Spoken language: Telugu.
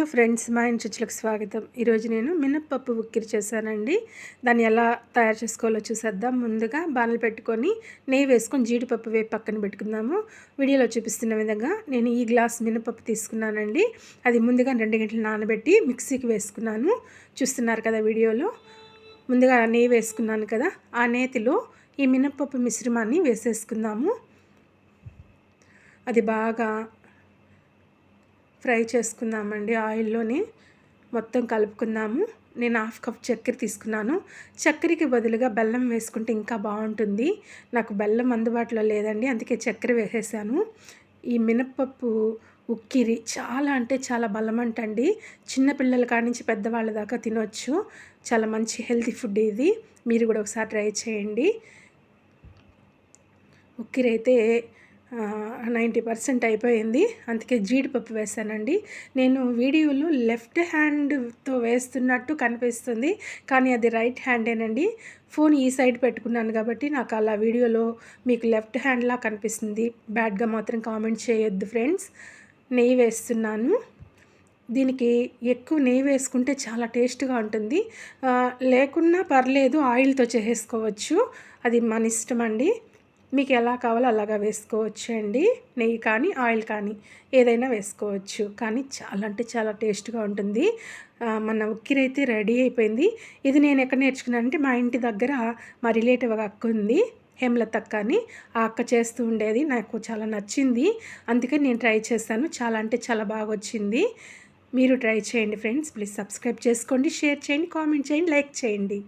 హలో ఫ్రెండ్స్, మా ఇంటి రుచులకు స్వాగతం. ఈరోజు నేను మినప్పప్పు ఉక్కిరి చేశానండి. దాన్ని ఎలా తయారు చేసుకోవాలో చూసేద్దాం. ముందుగా బాణలు పెట్టుకొని నెయ్యి వేసుకొని జీడిపప్పు వేపు పక్కన పెట్టుకుందాము. వీడియోలో చూపిస్తున్న విధంగా నేను ఈ గ్లాస్ మినపప్పు తీసుకున్నానండి. అది ముందుగా 2 గంటలు నానబెట్టి మిక్సీకి వేసుకున్నాను. చూస్తున్నారు కదా వీడియోలో. ముందుగా నెయ్యి వేసుకున్నాను కదా, ఆ నేతిలో ఈ మినప్పప్పు మిశ్రమాన్ని వేసేసుకుందాము. అది బాగా ఫ్రై చేసుకుందామండి. ఆయిల్లోనే మొత్తం కలుపుకుందాము. నేను 1/2 కప్ చక్కెర తీసుకున్నాను. చక్కెరకి బదులుగా బెల్లం వేసుకుంటే ఇంకా బాగుంటుంది. నాకు బెల్లం అందుబాటులో లేదండి, అందుకే చక్కెర వేసేసాను. ఈ మినప్పప్పు ఉక్కిరి చాలా అంటే చాలా బలమంటండి. చిన్నపిల్లల కాడి నుంచి పెద్దవాళ్ళ దాకా తినొచ్చు. చాలా మంచి హెల్తీ ఫుడ్ ఇది. మీరు కూడా ఒకసారి ట్రై చేయండి. ఉక్కిరి అయితే 90% అయిపోయింది. అందుకే జీడిపప్పు వేసానండి. నేను వీడియోలో లెఫ్ట్ హ్యాండ్తో వేస్తున్నట్టు కనిపిస్తుంది, కానీ అది రైట్ హ్యాండేనండి. ఫోన్ ఈ సైడ్ పెట్టుకున్నాను కాబట్టి నాకు అలా వీడియోలో మీకు లెఫ్ట్ హ్యాండ్లా కనిపిస్తుంది. బ్యాడ్గా మాత్రం కామెంట్ చేయొద్దు ఫ్రెండ్స్. నెయ్యి వేస్తున్నాను. దీనికి ఎక్కువ నెయ్యి వేసుకుంటే చాలా టేస్ట్గా ఉంటుంది. లేకున్నా పర్లేదు, ఆయిల్తో చేసేసుకోవచ్చు. అది మన ఇష్టం అండి. మీకు ఎలా కావాలో అలాగా వేసుకోవచ్చు అండి. నెయ్యి కానీ ఆయిల్ కానీ ఏదైనా వేసుకోవచ్చు. కానీ చాలా అంటే చాలా టేస్ట్గా ఉంటుంది. మన ఉక్కిరి అయితే రెడీ అయిపోయింది. ఇది నేను ఎక్కడ నేర్చుకున్నానంటే, మా ఇంటి దగ్గర మా రిలేటివ్ ఒక అక్క ఉంది, హేమలత అక్క అని. ఆ అక్క చేస్తూ ఉండేది, నాకు చాలా నచ్చింది. అందుకని నేను ట్రై చేశాను. చాలా అంటే చాలా బాగా వచ్చింది. మీరు ట్రై చేయండి ఫ్రెండ్స్. ప్లీజ్ సబ్స్క్రైబ్ చేసుకోండి, షేర్ చేయండి, కామెంట్ చేయండి, లైక్ చేయండి.